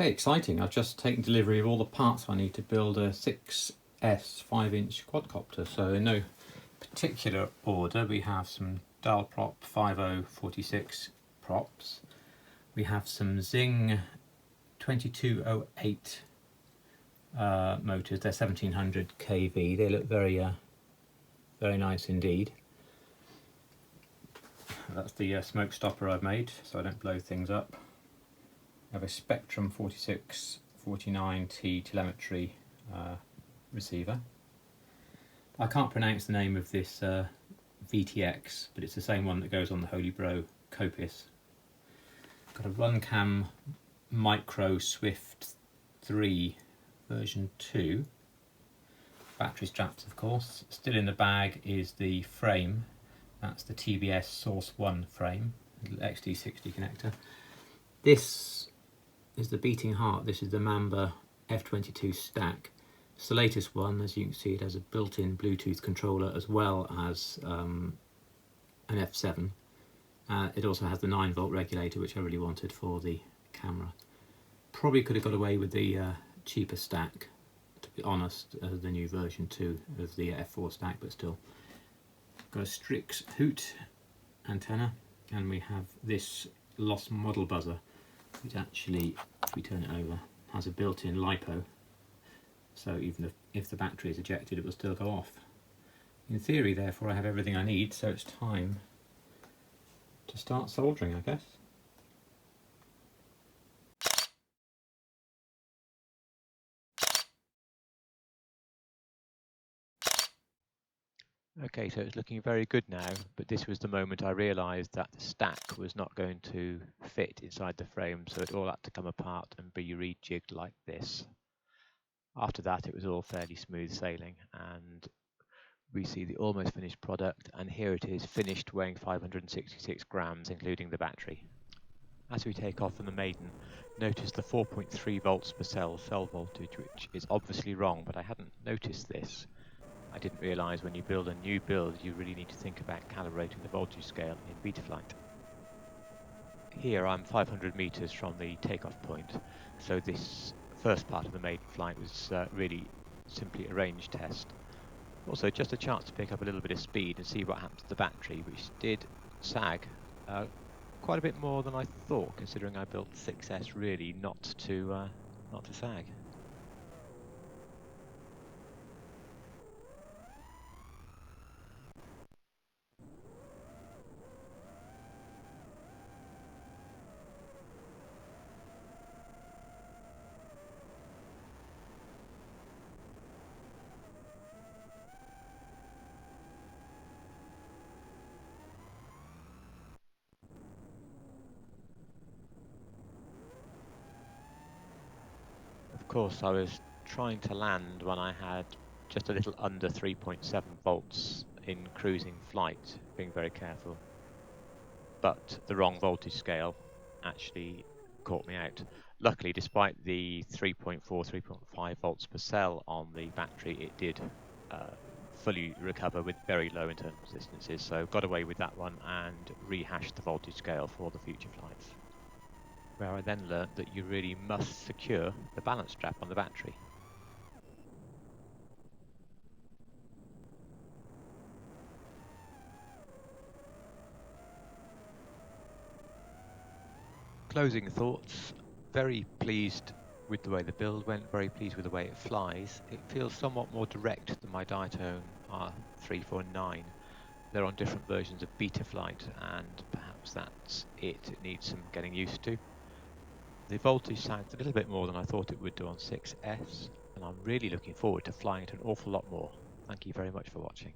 Okay, exciting. I've just taken delivery of all the parts I need to build a 6S 5-inch quadcopter. So in no particular order, we have some dial prop 5046 props. We have some Zing 2208 motors. They're 1700 kV. They look very nice indeed. That's the smoke stopper I've made so I don't blow things up. I have a Spectrum 4649T telemetry receiver. I can't pronounce the name of this VTX, but it's the same one that goes on the Holy Bro Copis. Got a Runcam Micro Swift 3 version 2. Battery straps, of course. Still in the bag is the frame. That's the TBS Source 1 frame, little XT60 connector. This is the beating heart. This is the Mamba F22 stack. It's the latest one. As you can see, it has a built-in Bluetooth controller as well as an F7. It also has the 9-volt regulator, which I really wanted for the camera. Probably could have got away with the cheaper stack, to be honest, the new version 2 of the F4 stack, but still. Got a Strix Hoot antenna, and we have this Lost model buzzer, which actually, if we turn it over, has a built-in LiPo, so even if the battery is ejected, it will still go off. In theory, therefore, I have everything I need, so it's time to start soldering, I guess. Okay, so it's looking very good now, but this was the moment I realised that the stack was not going to fit inside the frame, so it all had to come apart and be rejigged like this. After that, it was all fairly smooth sailing, and we see the almost finished product, and here it is finished, weighing 566 grams, including the battery. As we take off from the maiden, notice the 4.3 volts per cell voltage, which is obviously wrong, but I hadn't noticed this. I didn't realise when you build a new build you really need to think about calibrating the voltage scale in Betaflight. Here I'm 500 metres from the takeoff point, so this first part of the maiden flight was really simply a range test. Also just a chance to pick up a little bit of speed and see what happened to the battery, which did sag quite a bit more than I thought, considering I built 6S really not to sag. Of course, I was trying to land when I had just a little under 3.7 volts in cruising flight, being very careful. But the wrong voltage scale actually caught me out. Luckily, despite the 3.4, 3.5 volts per cell on the battery, it did fully recover with very low internal resistances, so got away with that one and rehashed the voltage scale for the future flights, where I then learnt that you really must secure the balance strap on the battery. Closing thoughts, very pleased with the way the build went, very pleased with the way it flies. It feels somewhat more direct than my Diatone R349. They're on different versions of Betaflight, and perhaps that's it. It needs some getting used to. The voltage sounds a little bit more than I thought it would do on 6S, and I'm really looking forward to flying it an awful lot more. Thank you very much for watching.